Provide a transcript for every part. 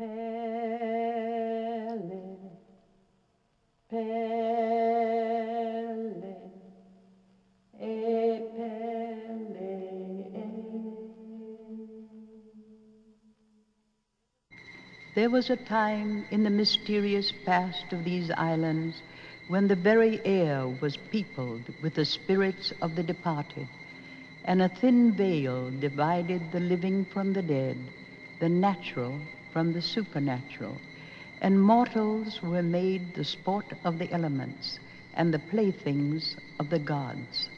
Pele, Pele, e Pele, e. There was a time in the mysterious past of these islands when the very air was peopled with the spirits of the departed, and a thin veil divided the living from the dead, the natural from the supernatural, and mortals were made the sport of the elements and the playthings of the gods.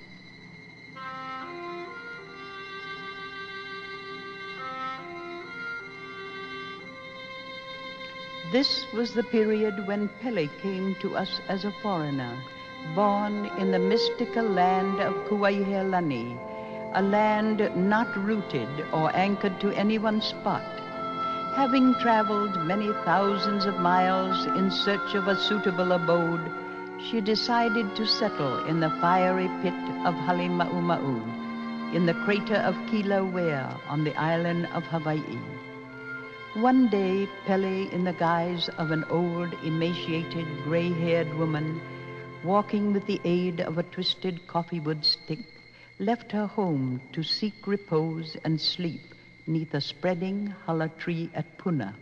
This was the period when Pele came to us as a foreigner, born in the mystical land of Kuaihealani, a land not rooted or anchored to any one spot. Having traveled many thousands of miles in search of a suitable abode, she decided to settle in the fiery pit of Halima'uma'u, in the crater of Kilauea on the island of Hawaii. One day, Pele, in the guise of an old, emaciated, gray-haired woman, walking with the aid of a twisted coffee-wood stick, left her home to seek repose and sleep neath a spreading hala tree at Puna.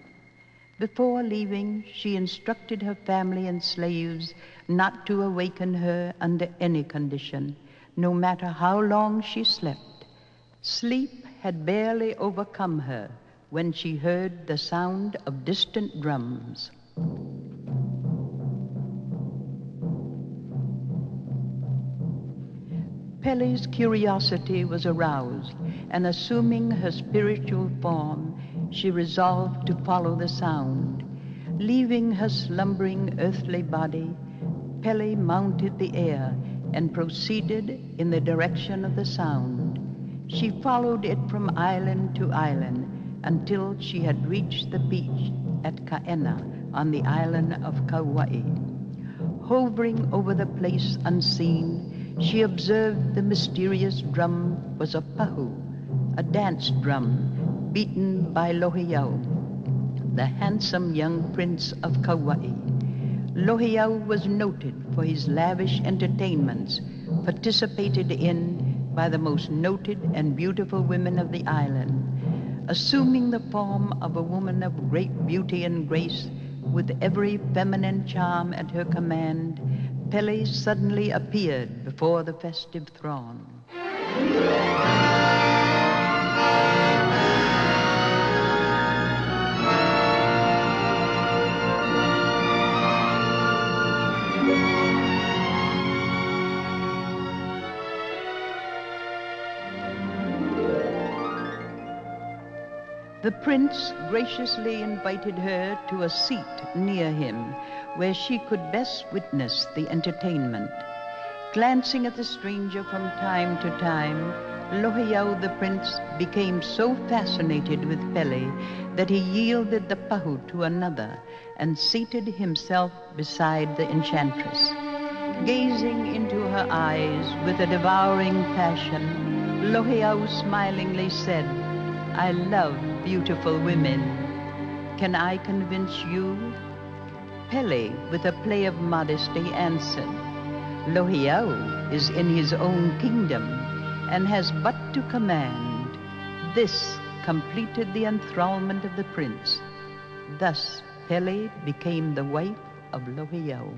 Before leaving, she instructed her family and slaves not to awaken her under any condition, no matter how long she slept. Sleep had barely overcome her when she heard the sound of distant drums. Pele's curiosity was aroused, and assuming her spiritual form, she resolved to follow the sound. Leaving her slumbering earthly body, Pele mounted the air and proceeded in the direction of the sound. She followed it from island to island until she had reached the beach at Kaena on the island of Kauai. Hovering over the place unseen, she observed the mysterious drum was a pahu, a dance drum beaten by Lohiau, the handsome young prince of Kauai. Lohiau was noted for his lavish entertainments, participated in by the most noted and beautiful women of the island. Assuming the form of a woman of great beauty and grace, with every feminine charm at her command, Pele suddenly appeared before the festive throng. The prince graciously invited her to a seat near him, where she could best witness the entertainment. Glancing at the stranger from time to time, Lohiau the prince became so fascinated with Pele that he yielded the pahu to another and seated himself beside the enchantress. Gazing into her eyes with a devouring passion, Lohiau smilingly said, "I love beautiful women. Can I convince you?" Pele, with a play of modesty, answered, "Lohiau is in his own kingdom and has but to command." This completed the enthrallment of the prince. Thus, Pele became the wife of Lohiau.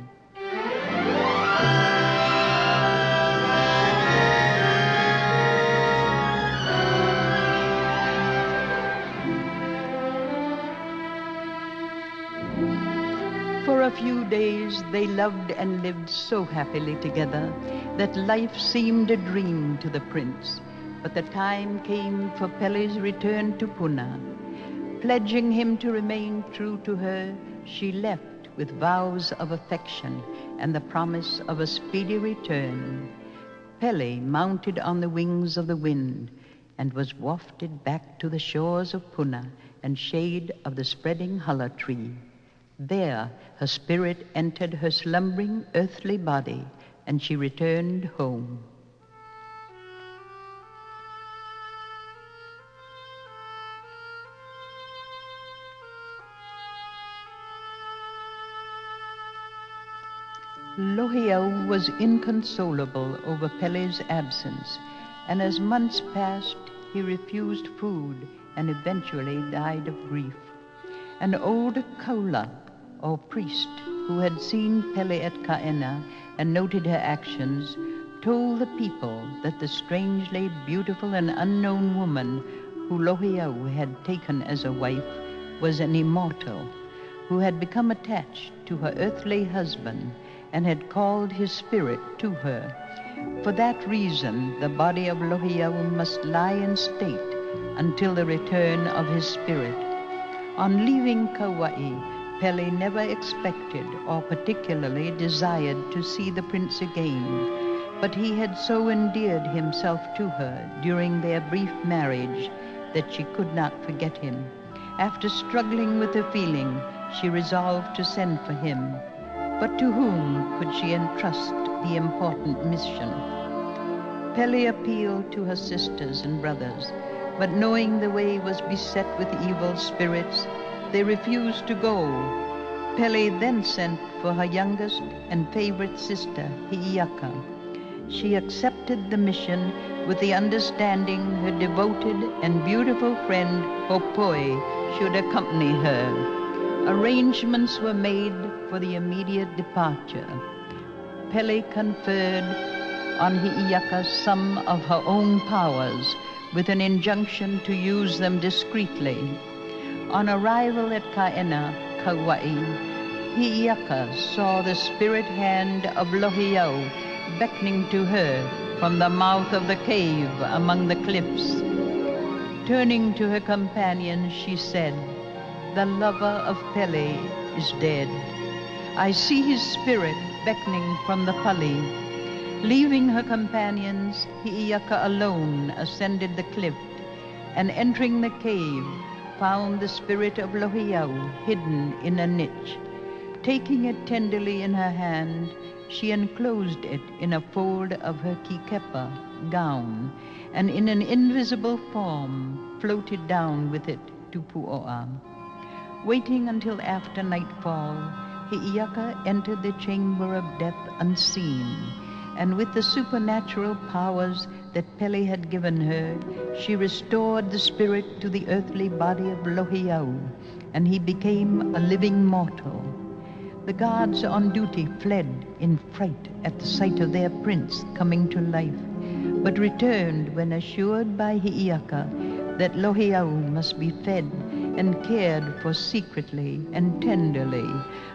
For a few days they loved and lived so happily together that life seemed a dream to the prince. But the time came for Pele's return to Puna. Pledging him to remain true to her, she left with vows of affection and the promise of a speedy return. Pele mounted on the wings of the wind and was wafted back to the shores of Puna and shade of the spreading hala tree. There, her spirit entered her slumbering earthly body, and she returned home. Lohiau was inconsolable over Pele's absence, and as months passed, he refused food and eventually died of grief. An old kaula, or priest, who had seen Pele at Kaena and noted her actions, told the people that the strangely beautiful and unknown woman who Lohiau had taken as a wife was an immortal who had become attached to her earthly husband and had called his spirit to her. For that reason, the body of Lohiau must lie in state until the return of his spirit. On leaving Kauai, Pele never expected or particularly desired to see the prince again, but he had so endeared himself to her during their brief marriage that she could not forget him. After struggling with the feeling, she resolved to send for him. But to whom could she entrust the important mission? Pele appealed to her sisters and brothers, but knowing the way was beset with evil spirits, they refused to go. Pele then sent for her youngest and favorite sister, Heiaka. She accepted the mission with the understanding her devoted and beautiful friend Hopoi should accompany her. Arrangements were made for the immediate departure. Pele conferred on Heiaka some of her own powers with an injunction to use them discreetly. On arrival at Kaena, Kauai, Heiaka saw the spirit hand of Lohiau beckoning to her from the mouth of the cave among the cliffs. Turning to her companion, she said, "The lover of Pele is dead. I see his spirit beckoning from the pali." Leaving her companions, Heiaka alone ascended the cliff, and entering the cave, found the spirit of Lohiau hidden in a niche. Taking it tenderly in her hand, she enclosed it in a fold of her kikepa gown, and in an invisible form floated down with it to Pu'o'a. Waiting until after nightfall, Heiaka entered the chamber of death unseen, and with the supernatural powers that Pele had given her, she restored the spirit to the earthly body of Lohiau, and he became a living mortal. The guards on duty fled in fright at the sight of their prince coming to life, but returned when assured by Heiaka that Lohiau must be fed and cared for secretly and tenderly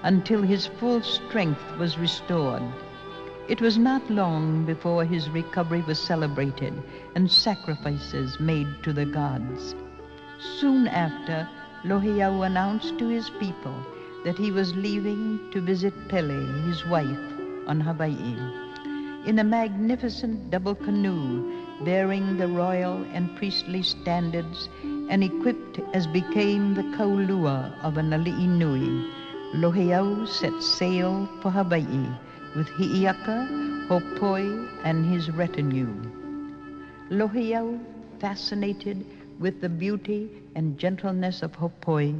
until his full strength was restored. It was not long before his recovery was celebrated and sacrifices made to the gods. Soon after, Lohiau announced to his people that he was leaving to visit Pele, his wife, on Hawaii, in a magnificent double canoe bearing the royal and priestly standards and equipped as became the kaulua of an ali'i nui. Lohiau set sail for Hawaii with Heiaka, Hopoi, and his retinue. Lohiau, fascinated with the beauty and gentleness of Hopoi,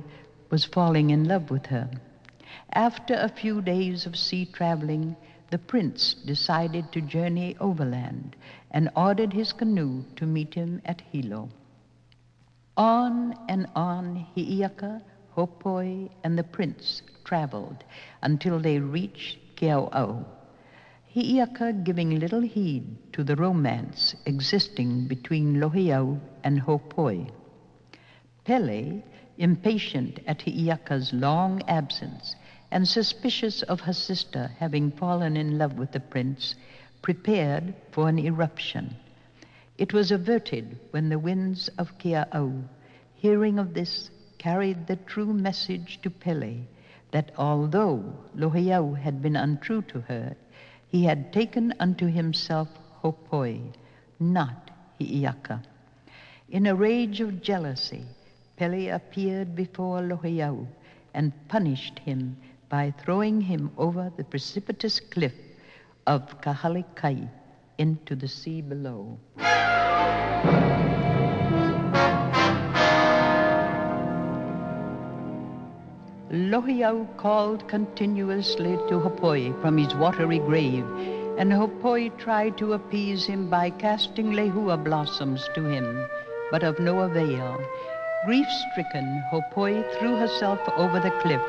was falling in love with her. After a few days of sea traveling, the prince decided to journey overland and ordered his canoe to meet him at Hilo. On and on Heiaka, Hopoi, and the prince traveled until they reached Keau'au, Heiaka giving little heed to the romance existing between Lohiau and Hopoi. Pele, impatient at Heiaka's long absence and suspicious of her sister having fallen in love with the prince, prepared for an eruption. It was averted when the winds of Keau'au, hearing of this, carried the true message to Pele that although Lohiau had been untrue to her, he had taken unto himself Hopoi, not Heiaka. In a rage of jealousy, Pele appeared before Lohiau and punished him by throwing him over the precipitous cliff of Kahalikai into the sea below. Lohiau called continuously to Hopoi from his watery grave, and Hopoi tried to appease him by casting lehua blossoms to him, but of no avail. Grief-stricken, Hopoi threw herself over the cliff.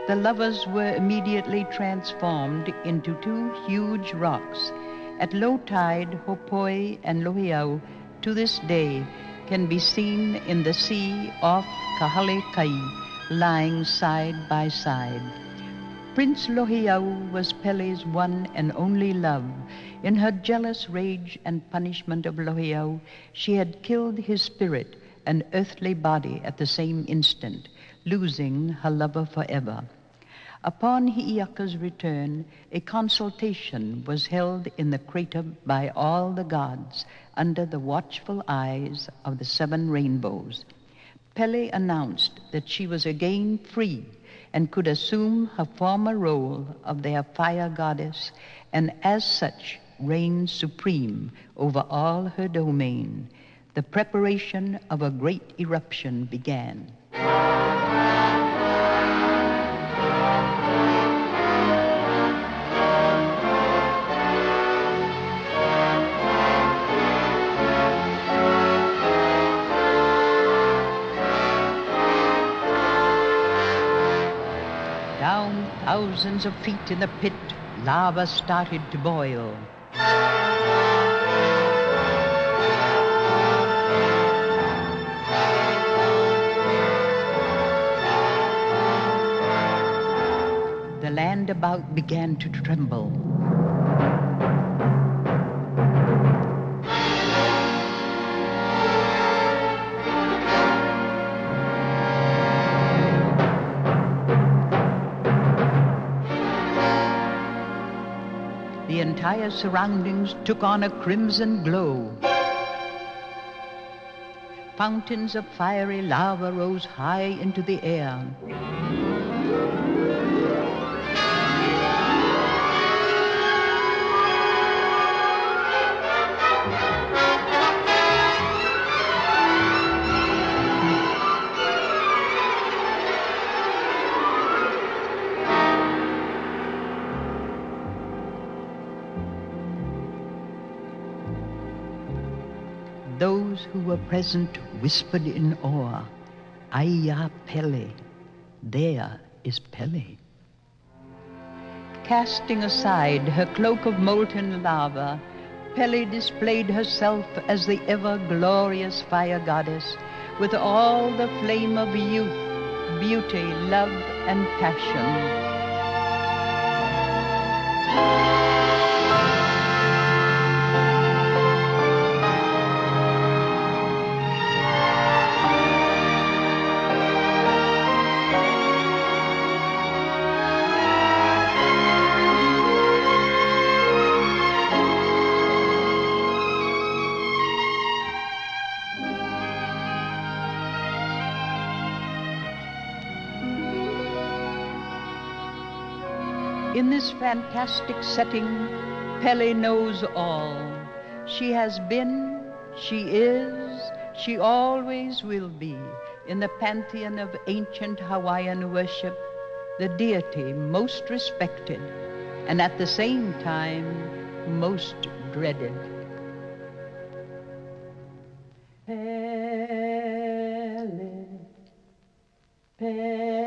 The lovers were immediately transformed into two huge rocks. At low tide, Hopoi and Lohiau, to this day, can be seen in the sea off Kahalekai, lying side by side. Prince Lohiau was Pele's one and only love. In her jealous rage and punishment of Lohiau, she had killed his spirit and earthly body at the same instant, losing her lover forever. Upon Heiaka's return, a consultation was held in the crater by all the gods under the watchful eyes of the 7 rainbows. Pele announced that she was again free and could assume her former role of their fire goddess, and as such reign supreme over all her domain. The preparation of a great eruption began. Down thousands of feet in the pit, lava started to boil. The land about began to tremble. The entire surroundings took on a crimson glow. Fountains of fiery lava rose high into the air. Those who were present whispered in awe, "Aiya Pele, there is Pele." Casting aside her cloak of molten lava, Pele displayed herself as the ever-glorious fire goddess, with all the flame of youth, beauty, love, and passion. In this fantastic setting, Pele knows all. She has been, she is, she always will be, in the pantheon of ancient Hawaiian worship, the deity most respected and at the same time most dreaded. Pele, Pele.